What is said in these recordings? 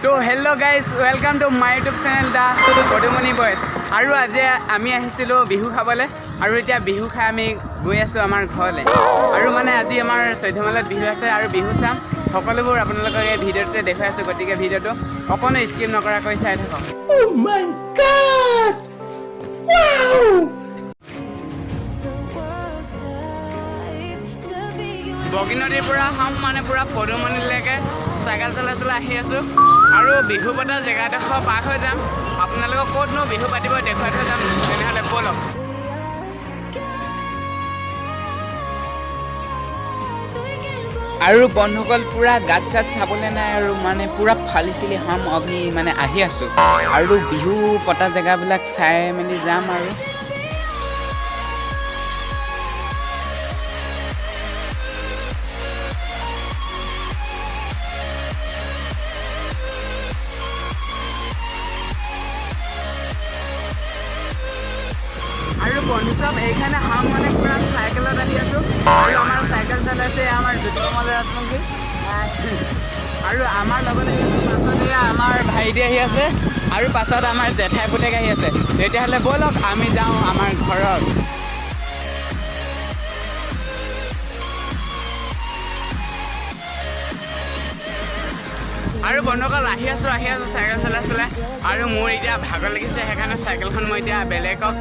তো hello' guys welcome to my YouTube channel the Padumoni boys আৰু আজি আমি আহিছিলোঁ বিহু খাবলৈ আৰু এতিয়া বিহু খাই আমি গৈ আছোঁ আমাৰ ঘৰলৈ আৰু মানে আজি আমাৰ চৈধ্যমালাত বিহু আছে আৰু বিহু চাম সকলোবোৰ আপোনালোকক এই ভিডিঅ'টোতে দেখুৱাই আছোঁ গতিকে ভিডিঅ'টো অকণো স্কিপ নকৰাকৈ চাই থাকক। Oh my God! Wow! বগীনদীৰ পৰা মানে পুৰা পদুমণিলৈকে চাইকেল চলাই চলাই আহি আছোঁ আৰু বিহু পতা জেগাডোখৰ পাৰ হৈ যাম। আপোনালোকক ক'তনো বিহু পাতিব দেখুৱাই থৈ যাম, তেনেহ'লে ব'লক। আৰু বন্ধুসকল পুৰা গাত চাত চাবলৈ নাই আৰু মানে পুৰা ফালি চিলি হাম অভি মানে আহি আছোঁ আৰু বিহু পতা জেগাবিলাক চাই মেলি যাম আৰু বন্ধু চব এইখানে হাম মানে পুৰা চাইকেলত আহি আছোঁ আৰু আমাৰ চাইকেল চলাইছে আমাৰ ইজসকল ৰাজবংশী আৰু আমাৰ লগতে পাছত এয়া আমাৰ ভাইটি আহি আছে আৰু পাছত আমাৰ জেঠাই পুতেক আহি আছে। তেতিয়াহ'লে ব'লক আমি যাওঁ আমাৰ ঘৰত। আৰু বন্ধুসকল আহি আছোঁ চাইকেল চলাই চলাই আৰু মোৰ এতিয়া ভাগৰ লাগিছে, সেইকাৰণে চাইকেলখন মই এতিয়া বেলেগক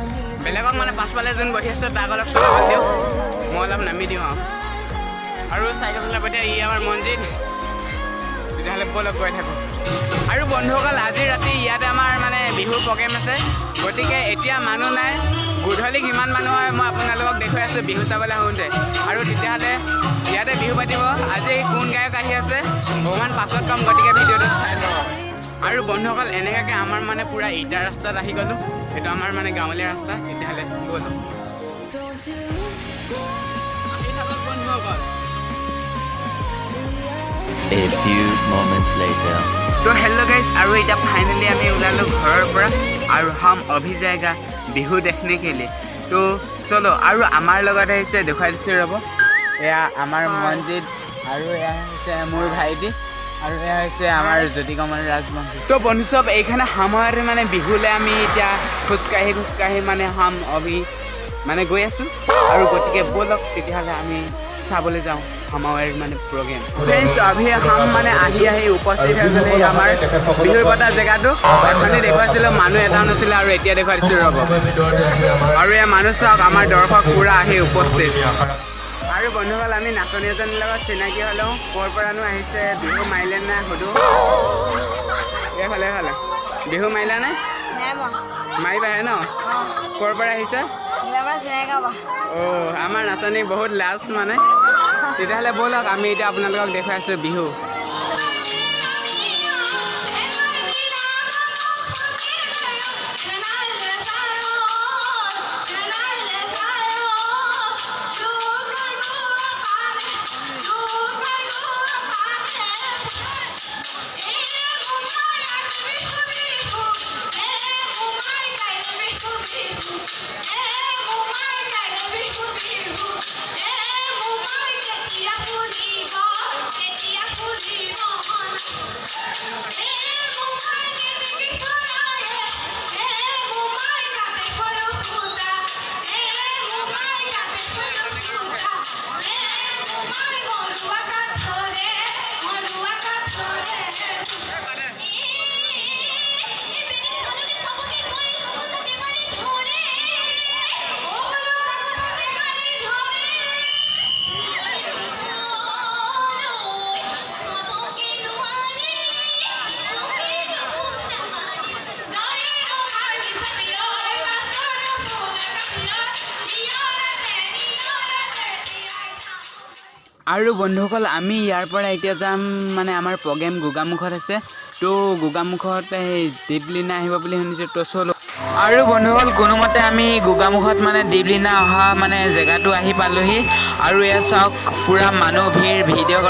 মানে পাছফালে যোন বহি আছে তাক অলপ চলাব দিওঁ, মই অলপ নামি দিওঁ আৰু চাইকেল চলাব এতিয়া ই আমাৰ মনজিত। তেতিয়াহ'লে ব'লক গৈ থাকোঁ। আৰু বন্ধুসকল আজি ৰাতি ইয়াতে আমাৰ মানে বিহু প্ৰগ্ৰেম আছে, গতিকে এতিয়া মানুহ নাই, গধূলি কিমান মানুহ হয় মই আপোনালোকক দেখুৱাই আছোঁ বিহু চাবলৈ আহোঁতে। আৰু তেতিয়াহ'লে ইয়াতে বিহু পাতিব। আজি কোন গায়ক আহি আছে অকণমান পাছত কম, গতিকে ভিডিঅ'টো চাই লওক। আৰু বন্ধুসকল এনেকুৱাকৈ আমাৰ মানে পুৰা ইটাৰ ৰাস্তাত আহি গ'লোঁ, সেইটো আমাৰ মানে গাঁৱলীয়া ৰাস্তা। তেতিয়াহ'লে ব'লক আহি থাকক বন্ধুসকল। A few moments later. তো হেল্ল' গাইজ, আৰু এতিয়া ফাইনেলি আমি ওলালোঁ ঘৰৰ পৰা আৰু হাম অভি জায়গা বিহু দেখনে কেলে। তো চলো, আৰু আমাৰ লগত আহিছে দেখুৱাই দিছোঁ ৰ'ব, এয়া আমাৰ মনজিত আৰু এয়া হৈছে মোৰ ভাইটি আৰু এয়া হৈছে আমাৰ জ্যোতিকমল ৰাজবংশী। তো বন্ধু চব এইখানে সময়তে মানে বিহুলৈ আমি এতিয়া খোজকাঢ়ি মানে হাম অভি মানে গৈ আছোঁ আৰু গতিকে ব'লক তেতিয়াহ'লে আমি চাবলৈ যাওঁ আমাৰ মানে প্ৰগ্ৰেম। ফ্ৰেণ্ডছ অভি হাম মানে আহি উপস্থিত হৈ গ'লে আমাৰ বিহুৰ পতা জেগাটো। এখনি দেখুৱাইছিলোঁ, মানুহ এটা নাছিলে আৰু এতিয়া দেখুৱাই দিছোঁ ৰ'ব। আৰু এয়া মানুহ চাওক, আমাৰ দৰ্শক পূৰা আহি উপস্থিত। আৰু বন্ধুসকল আমি নাচনী এজনীৰ লগত চিনাকি হ'লেও ক'ৰ পৰানো আহিছে, বিহু মাৰিলে নাই সুধো। এইফালে বিহু মাৰিলা নে? মাৰিবাহে ন? ক'ৰ পৰা আহিছে? অ' আমাৰ নাচনী বহুত লাজ মানে। তেতিয়াহ'লে ব'লক আমি এতিয়া আপোনালোকক দেখুৱাই আছোঁ বিহু। আৰু বন্ধুসকল আমি ইয়াৰ পৰা এতিয়া যাম মানে আমাৰ প্ৰগ্ৰেম গোগামুখত আছে। তো গোগামুখত সেই দীপলীনা আহিব বুলি শুনিছোঁ, তো চলো। আৰু বন্ধুসকল কোনোমতে আমি গোগামুখত মানে দীপলীনা অহা মানে জেগাটো আহি পালোহি আৰু এয়া চাওক পুৰা মানুহ ভিডিঅ'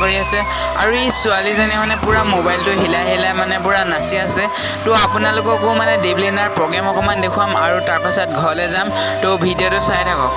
কৰি আছে আৰু এই ছোৱালীজনী মানে পুৰা মোবাইলটো হিলাই মানে পুৰা নাচি আছে। তো আপোনালোককো মানে দীপলীনাৰ প্ৰগ্ৰেম অকণমান দেখুৱাম আৰু তাৰপাছত ঘৰলৈ যাম। তো ভিডিঅ'টো চাই থাকক।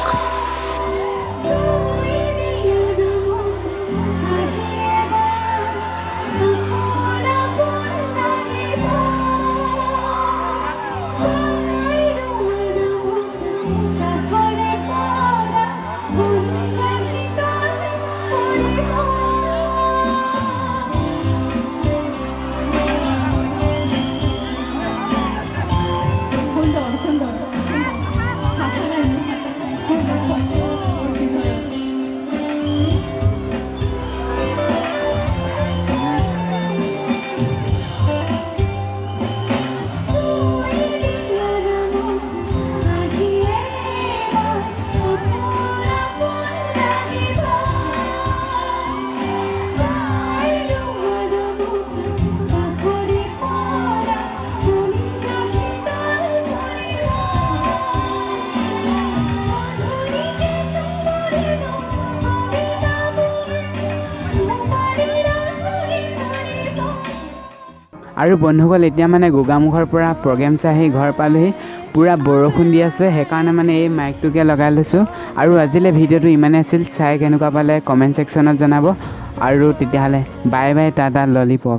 আৰু বন্ধুসকল এতিয়া মানে গোগামুখৰ পৰা প্ৰগ্ৰেম চাই আহি ঘৰ পালোহি পুৰা বৰষুণ দি আছে সেইকাৰণে মানে এই মাইকটোকে লগাই লৈছোঁ আৰু আজিলৈ ভিডিঅ'টো ইমানেই আছিল চাই কেনেকুৱা পালে কমেণ্ট ছেকশ্যনত জনাব আৰু তেতিয়াহ'লে বাই বাই টাটা ললিপপ